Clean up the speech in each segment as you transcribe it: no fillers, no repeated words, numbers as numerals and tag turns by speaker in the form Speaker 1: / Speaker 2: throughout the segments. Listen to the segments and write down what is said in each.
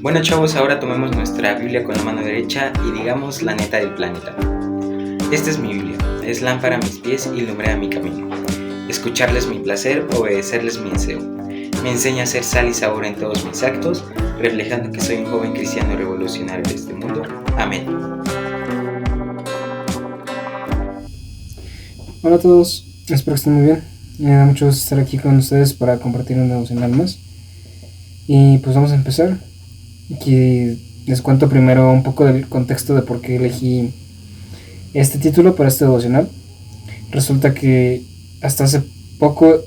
Speaker 1: Bueno chavos, ahora tomemos nuestra Biblia con la mano derecha y digamos la neta del planeta. Esta es mi Biblia, es lámpara a mis pies y lumbre a mi camino. Escucharles mi placer, obedecerles mi deseo. Me enseña a ser sal y sabor en todos mis actos, reflejando que soy un joven cristiano revolucionario de este mundo. Amén.
Speaker 2: Hola a todos, espero que estén muy bien. Me da mucho gusto estar aquí con ustedes para compartir un devocional más. Y pues vamos a empezar. Aquí les cuento primero un poco del contexto de por qué elegí este título para este devocional. Resulta que hasta hace poco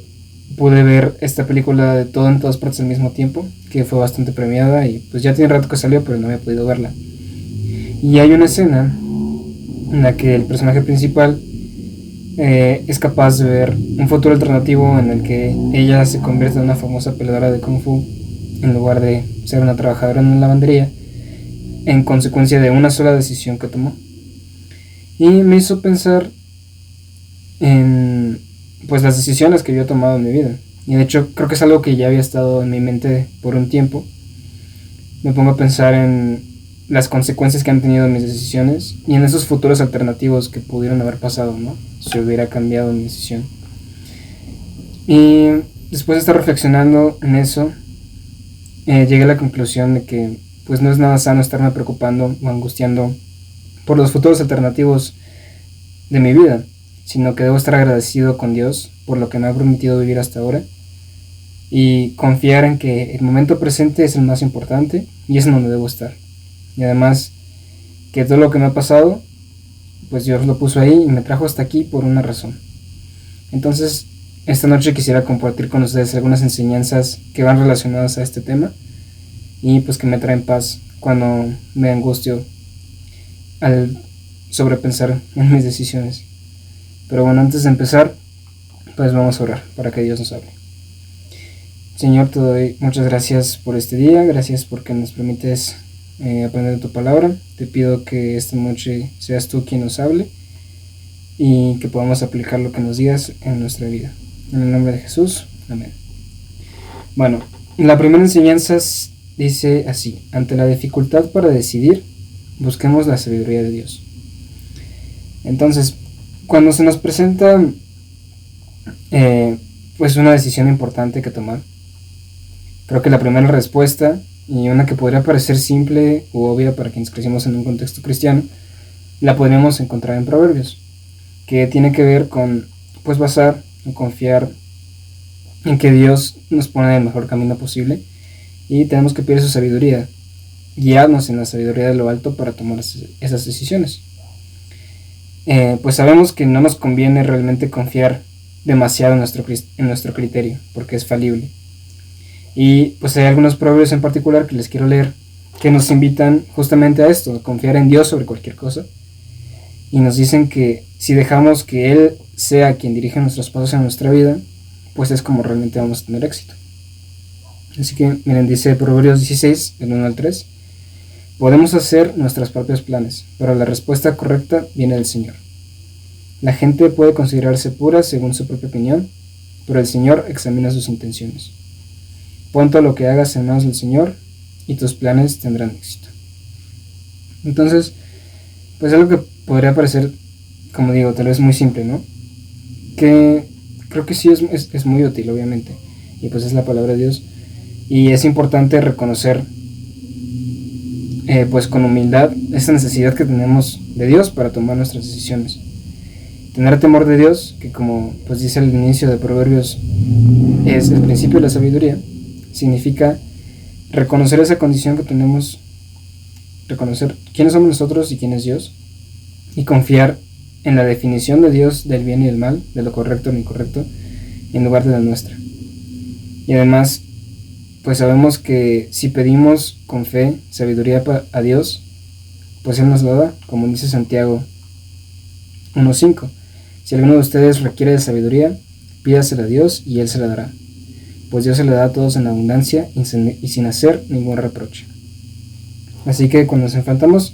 Speaker 2: pude ver esta película de Todo en todas partes al mismo tiempo, que fue bastante premiada y pues ya tiene rato que salió, pero no había podido verla. Y hay una escena en la que el personaje principal es capaz de ver un futuro alternativo en el que ella se convierte en una famosa peleadora de Kung Fu en lugar de ser una trabajadora en una lavandería, en consecuencia de una sola decisión que tomó. Y me hizo pensar en pues las decisiones que yo he tomado en mi vida. Y de hecho creo que es algo que ya había estado en mi mente por un tiempo. Me pongo a pensar en las consecuencias que han tenido mis decisiones y en esos futuros alternativos que pudieron haber pasado, ¿no? Si hubiera cambiado mi decisión. Y después de estar reflexionando en eso, llegué a la conclusión de que pues no es nada sano estarme preocupando o angustiando por los futuros alternativos de mi vida, sino que debo estar agradecido con Dios por lo que me ha permitido vivir hasta ahora y confiar en que el momento presente es el más importante y es en donde debo estar. Y además que todo lo que me ha pasado, pues Dios lo puso ahí y me trajo hasta aquí por una razón. Entonces, esta noche quisiera compartir con ustedes algunas enseñanzas que van relacionadas a este tema y pues que me traen paz cuando me angustio al sobrepensar en mis decisiones. Pero bueno, antes de empezar, pues vamos a orar para que Dios nos hable. Señor, te doy muchas gracias por este día, gracias porque nos permites aprender tu palabra. Te pido que esta noche seas tú quien nos hable y que podamos aplicar lo que nos digas en nuestra vida. En el nombre de Jesús, amén. Bueno, la primera enseñanza dice así: ante la dificultad para decidir, busquemos la sabiduría de Dios. Entonces, cuando se nos presenta pues una decisión importante que tomar, creo que la primera respuesta, y una que podría parecer simple u obvia para quienes crecimos en un contexto cristiano, la podríamos encontrar en Proverbios, que tiene que ver con pues basar o confiar en que Dios nos pone en el mejor camino posible y tenemos que pedir su sabiduría, guiarnos en la sabiduría de lo alto para tomar esas decisiones. Pues sabemos que no nos conviene realmente confiar demasiado en nuestro criterio, porque es falible. Y pues hay algunos proverbios en particular que les quiero leer que nos invitan justamente a esto, a confiar en Dios sobre cualquier cosa. Y nos dicen que si dejamos que Él sea quien dirige nuestros pasos en nuestra vida, pues es como realmente vamos a tener éxito. Así que miren, dice Proverbios 16, del 1 al 3: podemos hacer nuestros propios planes, pero la respuesta correcta viene del Señor. La gente puede considerarse pura según su propia opinión, pero el Señor examina sus intenciones. Pon todo lo que hagas en manos del Señor y tus planes tendrán éxito. Entonces, pues algo que podría parecer, como digo, tal vez muy simple, ¿no? Que creo que sí es muy útil, obviamente, y pues es la palabra de Dios. Y es importante reconocer pues con humildad esa necesidad que tenemos de Dios para tomar nuestras decisiones. Tener temor de Dios, que como pues dice al inicio de Proverbios es el principio de la sabiduría, significa reconocer esa condición que tenemos, reconocer quiénes somos nosotros y quién es Dios, y confiar en la definición de Dios del bien y del mal, de lo correcto y lo incorrecto, en lugar de la nuestra. Y además, pues sabemos que si pedimos con fe sabiduría a Dios, pues Él nos lo da, como dice Santiago 1:5. Si alguno de ustedes requiere de sabiduría, pídasela a Dios y Él se la dará, pues Dios se la da a todos en abundancia y sin hacer ningún reproche. Así que cuando nos enfrentamos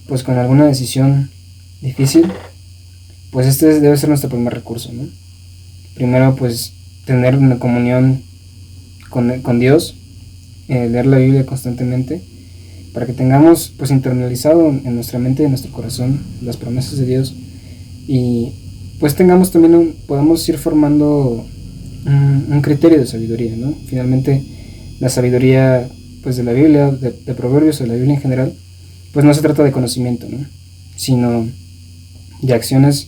Speaker 2: pues con alguna decisión difícil, pues este debe ser nuestro primer recurso, ¿no? Primero pues tener una comunión con Dios leer la Biblia constantemente, para que tengamos pues internalizado en nuestra mente y en nuestro corazón las promesas de Dios, y pues tengamos también podamos ir formando un criterio de sabiduría, ¿no? Finalmente la sabiduría pues de la Biblia, de Proverbios, o de la Biblia en general, pues no se trata de conocimiento, ¿no? Sino de acciones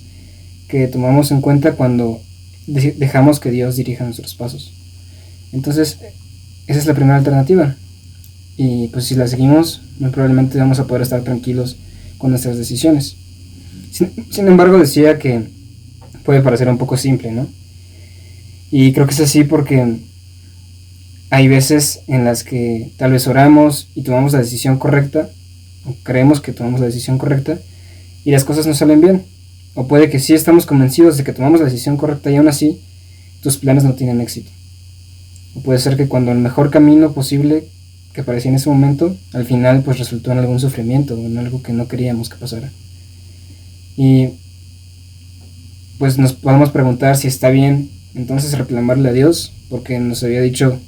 Speaker 2: que tomamos en cuenta cuando dejamos que Dios dirija nuestros pasos. Entonces esa es la primera alternativa, y pues si la seguimos muy probablemente vamos a poder estar tranquilos con nuestras decisiones. Sin embargo, decía que puede parecer un poco simple, ¿no? Y creo que es así porque hay veces en las que tal vez oramos y tomamos la decisión correcta, o creemos que tomamos la decisión correcta, y las cosas no salen bien. O puede que sí estamos convencidos de que tomamos la decisión correcta y aún así tus planes no tienen éxito. O puede ser que cuando el mejor camino posible que parecía en ese momento, al final pues resultó en algún sufrimiento, o en algo que no queríamos que pasara. Y pues nos podemos preguntar si está bien entonces reclamarle a Dios, porque nos había dicho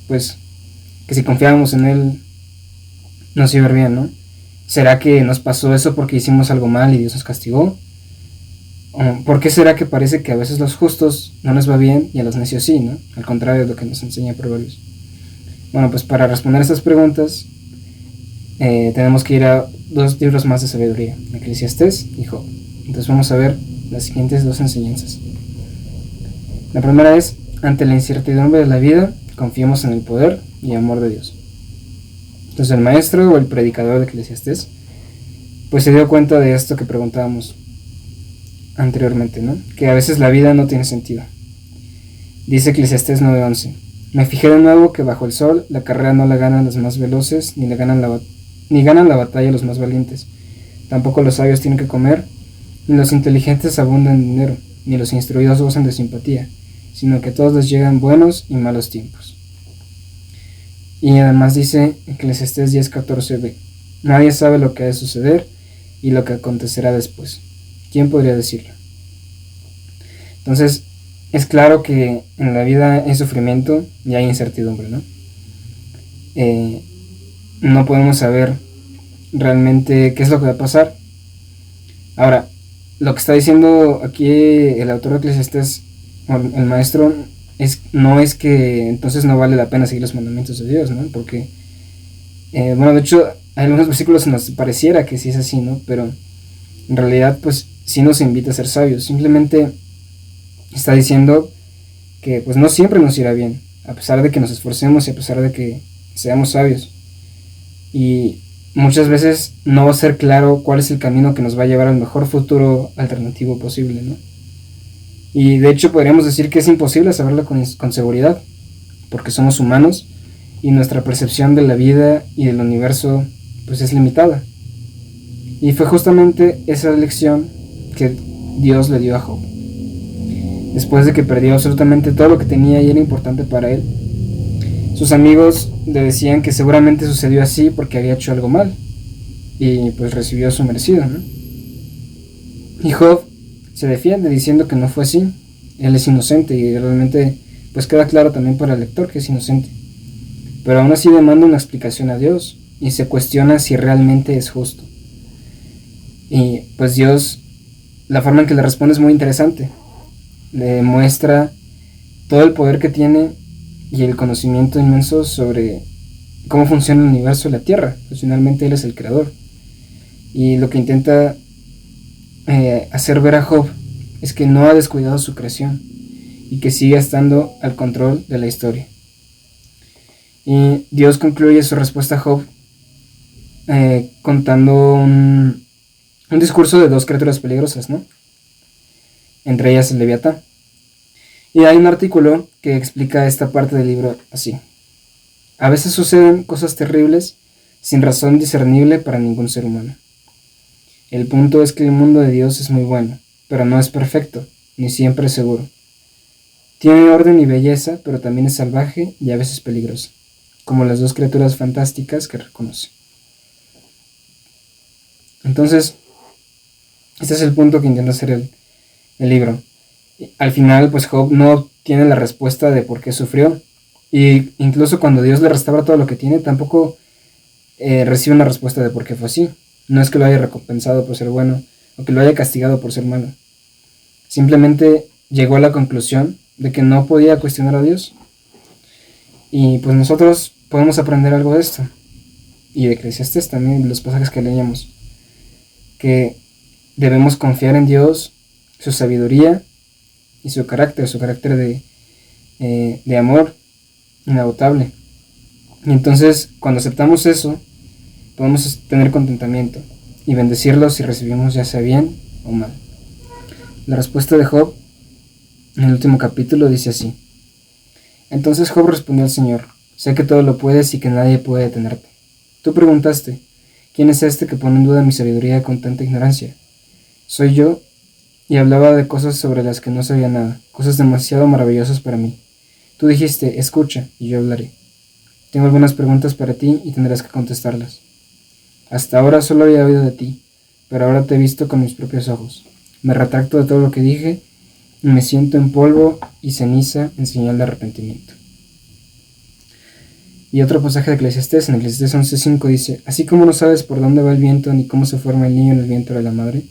Speaker 2: pues que si confiábamos en Él nos iba a ir bien, ¿no? ¿Será que nos pasó eso porque hicimos algo mal y Dios nos castigó? ¿Por qué será que parece que a veces los justos no les va bien y a los necios sí, ¿no? Al contrario de lo que nos enseña Proverbios. Bueno, pues para responder estas preguntas tenemos que ir a 2 libros más de sabiduría, Eclesiastés y Job. Entonces vamos a ver las siguientes 2 enseñanzas. La primera es: ante la incertidumbre de la vida, confiemos en el poder y amor de Dios. Entonces el maestro o el predicador de Eclesiastés pues se dio cuenta de esto que preguntábamos anteriormente, ¿no? Que a veces la vida no tiene sentido. Dice Eclesiastés 9:11: me fijé de nuevo que bajo el sol la carrera no la ganan los más veloces, ni ganan la batalla los más valientes. Tampoco los sabios tienen que comer, ni los inteligentes abundan en dinero, ni los instruidos gozan de simpatía, sino que a todos les llegan buenos y malos tiempos. Y además dice Eclesiastés 10:14b: nadie sabe lo que ha de suceder y lo que acontecerá después. ¿Quién podría decirlo? Entonces, es claro que en la vida hay sufrimiento y hay incertidumbre, ¿no? No podemos saber realmente qué es lo que va a pasar. Ahora, lo que está diciendo aquí el autor de Eclesiastés, el maestro, no es que entonces no vale la pena seguir los mandamientos de Dios, ¿no? Porque, bueno, de hecho, hay algunos versículos en los que pareciera que sí es así, ¿no? Pero en realidad, pues, sí nos invita a ser sabios. Simplemente está diciendo que, pues, no siempre nos irá bien, a pesar de que nos esforcemos y a pesar de que seamos sabios. Y muchas veces no va a ser claro cuál es el camino que nos va a llevar al mejor futuro alternativo posible, ¿no? Y de hecho podríamos decir que es imposible saberlo con seguridad, porque somos humanos y nuestra percepción de la vida y del universo pues es limitada. Y fue justamente esa lección que Dios le dio a Job. Después de que perdió absolutamente todo lo que tenía y era importante para él, sus amigos le decían que seguramente sucedió así porque había hecho algo mal y pues recibió su merecido, ¿no? Y Job se defiende diciendo que no fue así, él es inocente, y realmente pues queda claro también para el lector que es inocente, pero aún así demanda una explicación a Dios y se cuestiona si realmente es justo. Y pues Dios, la forma en que le responde es muy interesante, le muestra todo el poder que tiene y el conocimiento inmenso sobre cómo funciona el universo y la Tierra, pues finalmente él es el creador, y lo que intenta hacer ver a Job es que no ha descuidado su creación y que sigue estando al control de la historia. Y Dios concluye su respuesta a Job contando un discurso de 2 criaturas peligrosas, ¿no? Entre ellas el Leviatán. Y hay un artículo que explica esta parte del libro así: a veces suceden cosas terribles sin razón discernible para ningún ser humano. El punto es que el mundo de Dios es muy bueno, pero no es perfecto, ni siempre seguro. Tiene orden y belleza, pero también es salvaje y a veces peligroso, como las 2 criaturas fantásticas que reconoce. Entonces, este es el punto que intenta hacer el libro. Al final, pues Job no obtiene la respuesta de por qué sufrió, Y incluso cuando Dios le restaura todo lo que tiene, tampoco recibe una respuesta de por qué fue así. No es que lo haya recompensado por ser bueno o que lo haya castigado por ser malo. Simplemente llegó a la conclusión de que no podía cuestionar a Dios. Y pues nosotros podemos aprender algo de esto. Y de Eclesiastés también, de los pasajes que leíamos. Que debemos confiar en Dios, su sabiduría y su carácter de amor inagotable. Y entonces, cuando aceptamos eso, podemos tener contentamiento y bendecirlo si recibimos ya sea bien o mal. La respuesta de Job en el último capítulo dice así: Entonces Job respondió al Señor: sé que todo lo puedes y que nadie puede detenerte. Tú preguntaste: ¿quién es este que pone en duda mi sabiduría con tanta ignorancia? Soy yo, y hablaba de cosas sobre las que no sabía nada, cosas demasiado maravillosas para mí. Tú dijiste: escucha, y yo hablaré. Tengo algunas preguntas para ti y tendrás que contestarlas. Hasta ahora solo había oído de ti, pero ahora te he visto con mis propios ojos. Me retracto de todo lo que dije y me siento en polvo y ceniza en señal de arrepentimiento. Y otro pasaje de Eclesiastés, en Eclesiastés 11:5 dice: así como no sabes por dónde va el viento ni cómo se forma el niño en el vientre de la madre,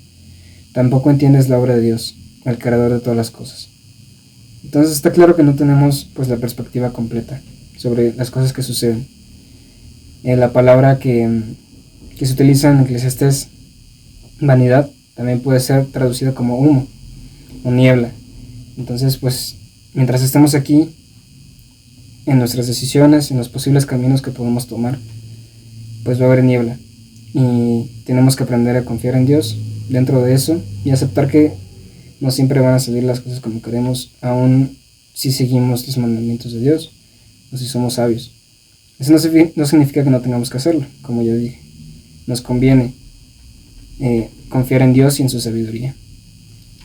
Speaker 2: tampoco entiendes la obra de Dios, el creador de todas las cosas. Entonces está claro que no tenemos pues la perspectiva completa sobre las cosas que suceden. La palabra que se utiliza en Eclesiastés, vanidad, también puede ser traducida como humo o niebla. Entonces pues mientras estemos aquí, en nuestras decisiones, en los posibles caminos que podemos tomar, pues va a haber niebla. Y tenemos que aprender a confiar en Dios dentro de eso y aceptar que no siempre van a salir las cosas como queremos, aun si seguimos los mandamientos de Dios o si somos sabios. Eso no significa que no tengamos que hacerlo, como ya dije. Nos conviene confiar en Dios y en su sabiduría.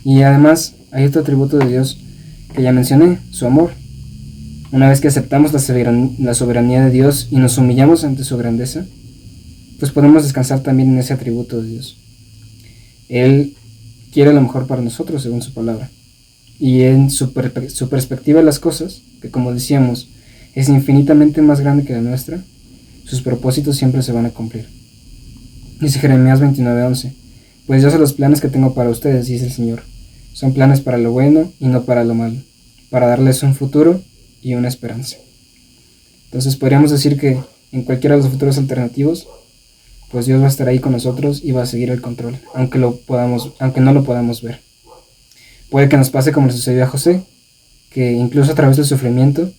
Speaker 2: Y además hay otro atributo de Dios que ya mencioné: su amor. Una vez que aceptamos la soberanía de Dios y nos humillamos ante su grandeza, pues podemos descansar también en ese atributo de Dios. Él quiere lo mejor para nosotros según su palabra. Y en su perspectiva de las cosas, que como decíamos, es infinitamente más grande que la nuestra, sus propósitos siempre se van a cumplir. Dice Jeremías 29:11: pues yo sé los planes que tengo para ustedes, dice el Señor. Son planes para lo bueno y no para lo malo, para darles un futuro y una esperanza. Entonces podríamos decir que en cualquiera de los futuros alternativos, pues Dios va a estar ahí con nosotros y va a seguir el control, aunque no lo podamos ver. Puede que nos pase como le sucedió a José, que incluso a través del sufrimiento,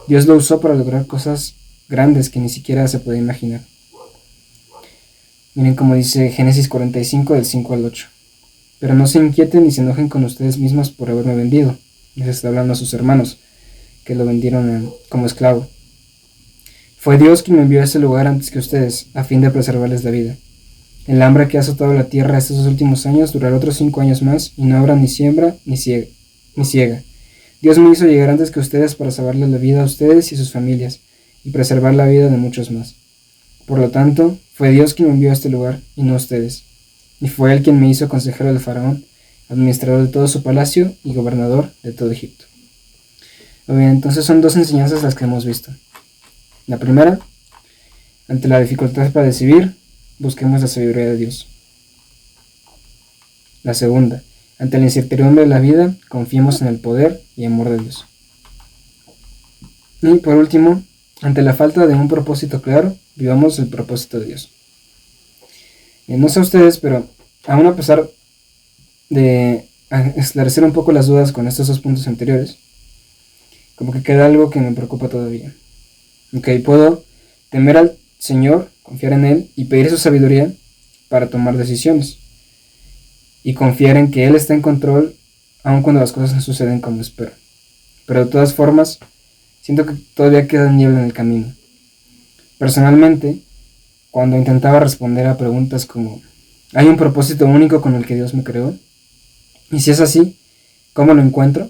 Speaker 2: Dios lo usó para lograr cosas grandes que ni siquiera se puede imaginar. Miren cómo dice Génesis 45 del 5 al 8. Pero no se inquieten ni se enojen con ustedes mismos por haberme vendido. Les está hablando a sus hermanos, que lo vendieron como esclavo. Fue Dios quien me envió a ese lugar antes que ustedes, a fin de preservarles la vida. El hambre que ha azotado la tierra estos últimos años durará otros 5 años más, y no habrá ni siembra ni siega. Dios me hizo llegar antes que ustedes para salvarles la vida a ustedes y sus familias, y preservar la vida de muchos más. Por lo tanto, fue Dios quien me envió a este lugar, y no ustedes. Y fue Él quien me hizo consejero del faraón, administrador de todo su palacio y gobernador de todo Egipto. Muy bien, entonces son dos enseñanzas las que hemos visto. La primera: ante la dificultad para decidir, busquemos la sabiduría de Dios. La segunda: ante la incertidumbre de la vida, confiemos en el poder y amor de Dios. Y por último, ante la falta de un propósito claro, vivamos el propósito de Dios. No sé ustedes, pero aún a pesar de esclarecer un poco las dudas con estos dos puntos anteriores, como que queda algo que me preocupa todavía. Puedo temer al Señor, confiar en Él y pedir su sabiduría para tomar decisiones. Y confiar en que Él está en control, aun cuando las cosas no suceden como espero. Pero de todas formas, siento que todavía queda niebla en el camino. Personalmente, cuando intentaba responder a preguntas como: ¿hay un propósito único con el que Dios me creó? Y si es así, ¿cómo lo encuentro?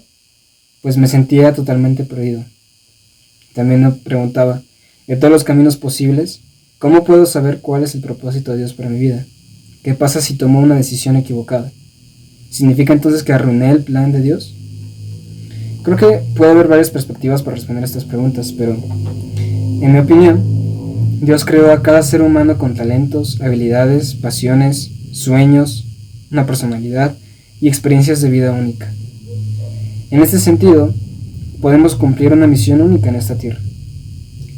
Speaker 2: Pues me sentía totalmente perdido. También me preguntaba: de todos los caminos posibles, ¿cómo puedo saber cuál es el propósito de Dios para mi vida? ¿Qué pasa si tomo una decisión equivocada? ¿Significa entonces que arruiné el plan de Dios? Creo que puede haber varias perspectivas para responder a estas preguntas, pero en mi opinión, Dios creó a cada ser humano con talentos, habilidades, pasiones, sueños, una personalidad y experiencias de vida única. En este sentido, podemos cumplir una misión única en esta tierra,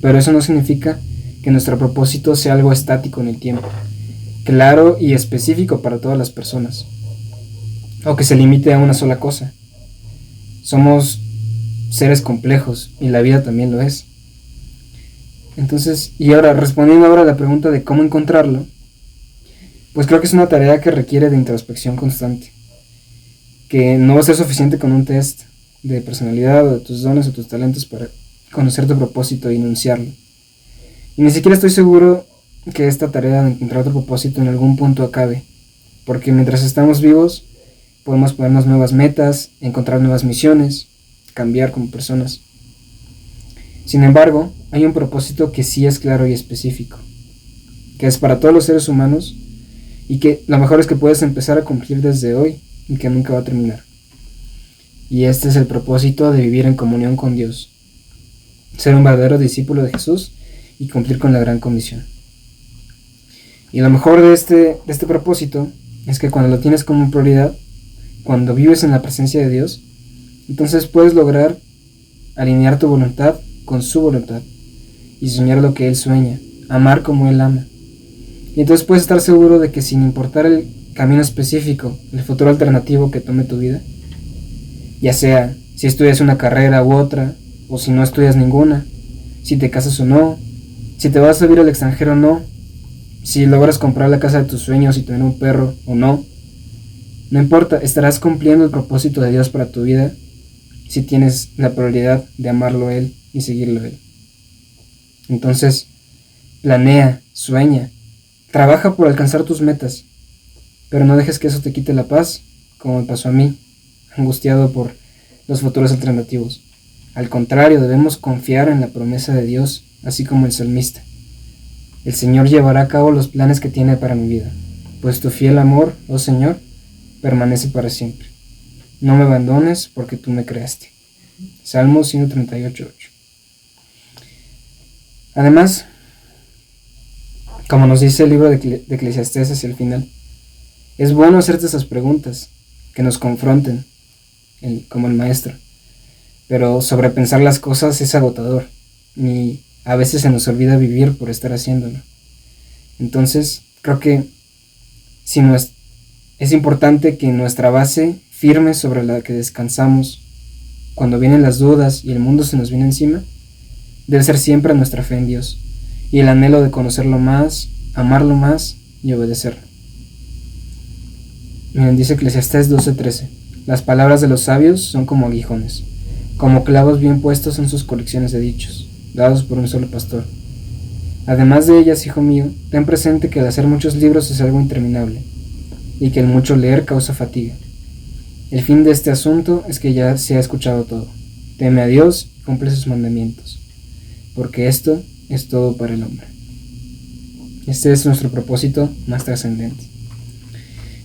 Speaker 2: pero eso no significa que nuestro propósito sea algo estático en el tiempo, claro y específico para todas las personas, o que se limite a una sola cosa. Somos seres complejos y la vida también lo es. Entonces, y ahora, respondiendo ahora a la pregunta de cómo encontrarlo, pues creo que es una tarea que requiere de introspección constante, que no va a ser suficiente con un test de personalidad o de tus dones o tus talentos para conocer tu propósito y enunciarlo. Y ni siquiera estoy seguro que esta tarea de encontrar tu propósito en algún punto acabe, porque mientras estamos vivos podemos ponernos nuevas metas, encontrar nuevas misiones, cambiar como personas. Sin embargo, hay un propósito que sí es claro y específico, que es para todos los seres humanos y que lo mejor es que puedes empezar a cumplir desde hoy y que nunca va a terminar. Y este es el propósito de vivir en comunión con Dios, ser un verdadero discípulo de Jesús y cumplir con la gran comisión. Y lo mejor de este propósito es que cuando lo tienes como prioridad, cuando vives en la presencia de Dios, entonces puedes lograr alinear tu voluntad con su voluntad y soñar lo que Él sueña, amar como Él ama. Y entonces puedes estar seguro de que sin importar el camino específico, el futuro alternativo que tome tu vida, ya sea si estudias una carrera u otra, o si no estudias ninguna, si te casas o no, si te vas a vivir al extranjero o no, si logras comprar la casa de tus sueños y tener un perro o no, no importa, estarás cumpliendo el propósito de Dios para tu vida si tienes la prioridad de amarlo a Él y seguirlo a Él. Entonces, planea, sueña, trabaja por alcanzar tus metas, pero no dejes que eso te quite la paz, como me pasó a mí, angustiado por los futuros alternativos. Al contrario, debemos confiar en la promesa de Dios, así como el salmista. El Señor llevará a cabo los planes que tiene para mi vida, pues tu fiel amor, oh Señor, permanece para siempre. No me abandones porque tú me creaste. Salmo 138:8. Además, como nos dice el libro de Eclesiastés hacia el final, es bueno hacerte esas preguntas, que nos confronten, como el maestro. Pero sobrepensar las cosas es agotador, y a veces se nos olvida vivir por estar haciéndolo. Entonces, creo que es importante que nuestra base firme sobre la que descansamos, cuando vienen las dudas y el mundo se nos viene encima, debe ser siempre nuestra fe en Dios y el anhelo de conocerlo más, amarlo más y obedecerlo. Miren, dice Eclesiastés 12:13, las palabras de los sabios son como aguijones, como clavos bien puestos en sus colecciones de dichos, dados por un solo pastor. Además de ellas, hijo mío, ten presente que el hacer muchos libros es algo interminable, y que el mucho leer causa fatiga. El fin de este asunto es que ya se ha escuchado todo. Teme a Dios y cumple sus mandamientos, porque esto es todo para el hombre. Este es nuestro propósito más trascendente.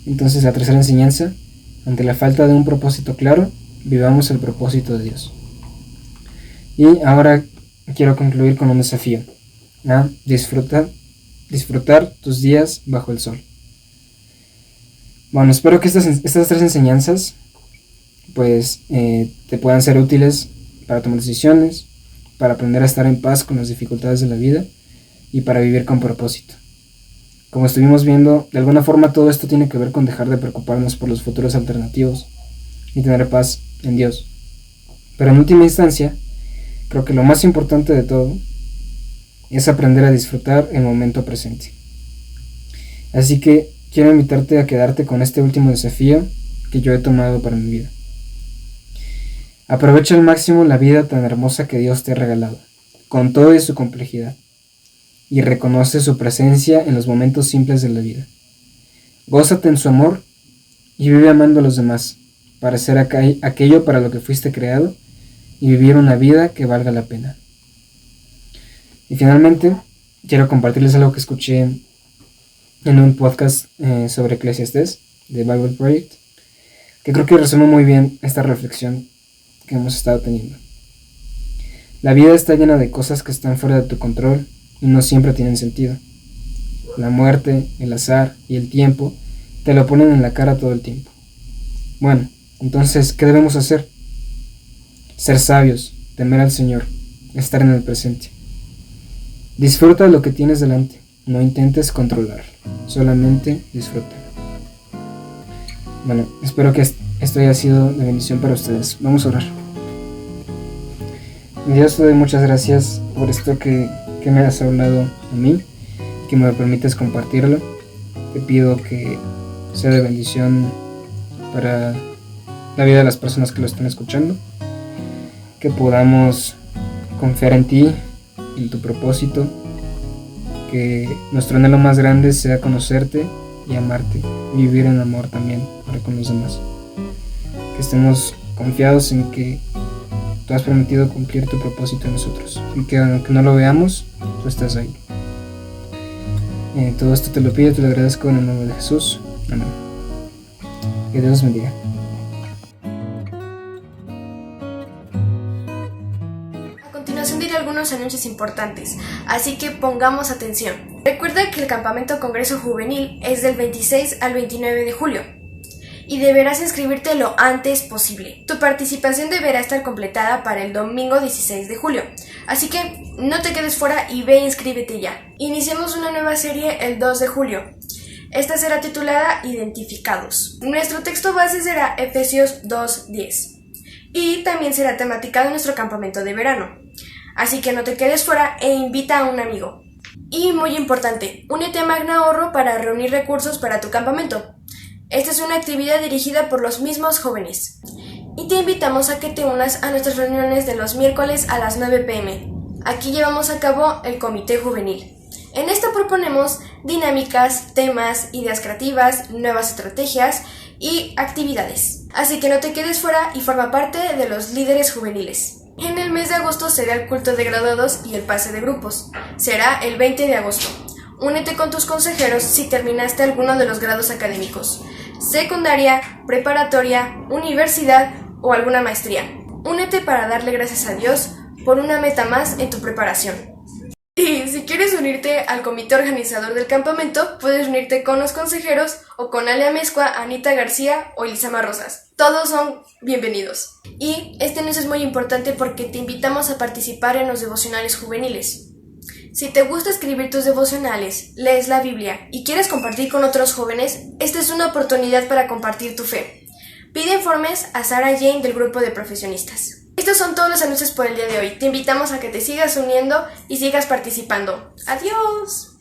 Speaker 2: Entonces, la tercera enseñanza: ante la falta de un propósito claro, vivamos el propósito de Dios. Y ahora quiero concluir con un desafío: a disfrutar tus días bajo el sol. Bueno, espero que estas tres enseñanzas pues te puedan ser útiles para tomar decisiones, para aprender a estar en paz con las dificultades de la vida y para vivir con propósito. Como estuvimos viendo, de alguna forma todo esto tiene que ver con dejar de preocuparnos por los futuros alternativos y tener paz en Dios. Pero en última instancia, creo que lo más importante de todo es aprender a disfrutar el momento presente. Así que quiero invitarte a quedarte con este último desafío que yo he tomado para mi vida. Aprovecha al máximo la vida tan hermosa que Dios te ha regalado, con toda su complejidad, y reconoce su presencia en los momentos simples de la vida. Gózate en su amor y vive amando a los demás, para ser aquello para lo que fuiste creado y vivir una vida que valga la pena. Y finalmente, quiero compartirles algo que escuché en un podcast sobre Eclesiastés de Bible Project, que creo que resume muy bien esta reflexión que hemos estado teniendo. La vida está llena de cosas que están fuera de tu control y no siempre tienen sentido. La muerte, el azar y el tiempo te lo ponen en la cara todo el tiempo. Bueno, entonces, ¿qué debemos hacer? Ser sabios, temer al Señor, estar en el presente. Disfruta de lo que tienes delante, no intentes controlar, solamente disfruta. Bueno, espero que esto haya sido de bendición para ustedes. Vamos a orar. Dios, te doy muchas gracias por esto que me has hablado a mí, que me permites compartirlo. Te pido que sea de bendición para la vida de las personas que lo están escuchando, que podamos confiar en ti, en tu propósito, que nuestro anhelo más grande sea conocerte y amarte, y vivir en amor también para con los demás. Que estemos confiados en que tú has prometido cumplir tu propósito en nosotros, y que aunque no lo veamos, tú estás ahí. Todo esto te lo pido y te lo agradezco en el nombre de Jesús. Amén. Que Dios los bendiga.
Speaker 3: A continuación diré algunos anuncios importantes, así que pongamos atención. Recuerda que el Campamento Congreso Juvenil es del 26 al 29 de julio y deberás inscribirte lo antes posible. Tu participación deberá estar completada para el domingo 16 de julio, así que no te quedes fuera y ve e inscríbete ya. Iniciamos una nueva serie el 2 de julio. Esta será titulada Identificados. Nuestro texto base será Efesios 2:10 y también será temática de nuestro campamento de verano. Así que no te quedes fuera e invita a un amigo. Y muy importante, únete a Magna Ahorro para reunir recursos para tu campamento. Esta es una actividad dirigida por los mismos jóvenes. Y te invitamos a que te unas a nuestras reuniones de los miércoles a las 9 p.m. Aquí llevamos a cabo el Comité Juvenil. En esta proponemos dinámicas, temas, ideas creativas, nuevas estrategias y actividades. Así que no te quedes fuera y forma parte de los líderes juveniles. En el mes de agosto será el culto de graduados y el pase de grupos. Será el 20 de agosto. Únete con tus consejeros si terminaste alguno de los grados académicos, secundaria, preparatoria, universidad o alguna maestría. Únete para darle gracias a Dios por una meta más en tu preparación. Y si quieres unirte al comité organizador del campamento, puedes unirte con los consejeros o con Ale Amezcua, Anita García o Elisama Rosas. Todos son bienvenidos. Y este anuncio es muy importante porque te invitamos a participar en los devocionales juveniles. Si te gusta escribir tus devocionales, lees la Biblia y quieres compartir con otros jóvenes, esta es una oportunidad para compartir tu fe. Pide informes a Sarah Jane del grupo de profesionistas. Estos son todos los anuncios por el día de hoy. Te invitamos a que te sigas uniendo y sigas participando. ¡Adiós!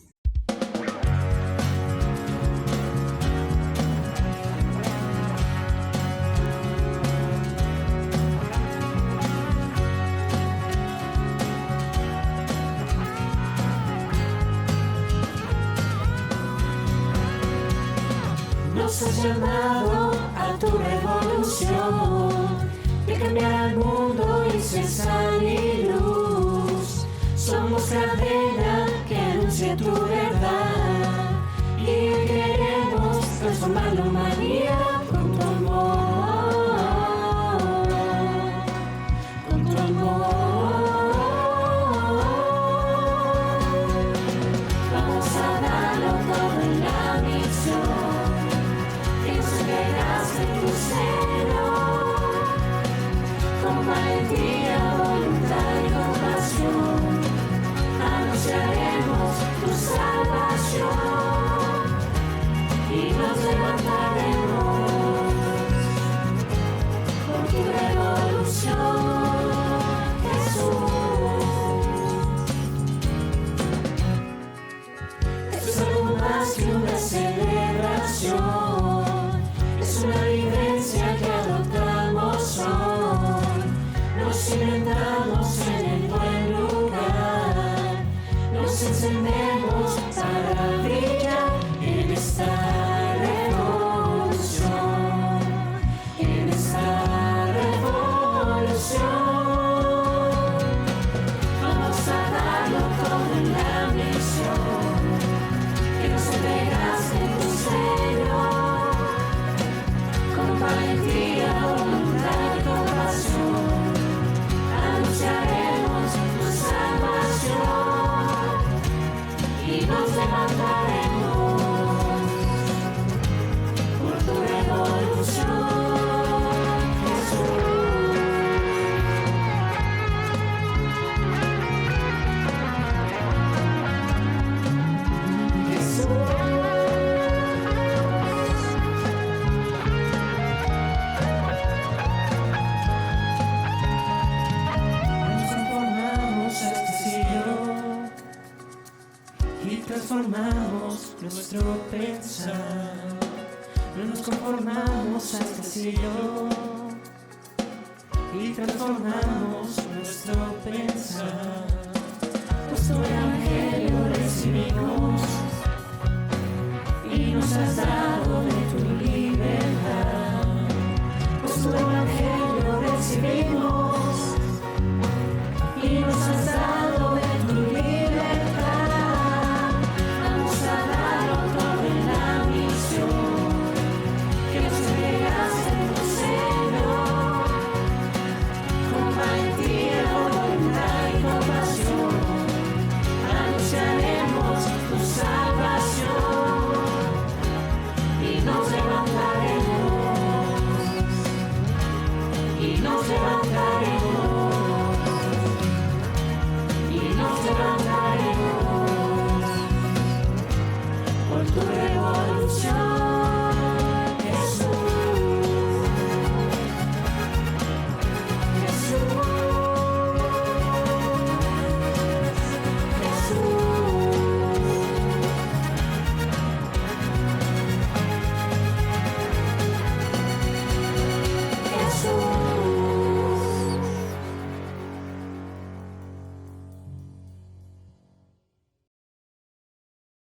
Speaker 4: Nos has llamado a tu revolución, de cambiar al mundo y ser sal y luz. Somos cadena que anuncia tu verdad y queremos transformar la humanidad con tu amor, con tu amor. Vamos a darlo todo en la misión. Tu seno, con valentía, voluntad y compasión, anunciaremos tu salvación y nos levantaremos por tu revolución, Jesús. Esto es algo más que una celebración. Una vivencia que adoptamos hoy, nos inventamos en el buen lugar, nos encendemos para brillar en esta revolución, en esta revolución. Vamos a darlo todo en la misión, que nos entregaste en tu Señor. Valentía, voluntad y compasión, levantaremos por tu revolución, Jesús. Transformamos nuestro pensar, no nos conformamos a este siglo y transformamos nuestro pensar, pues tu evangelio recibimos.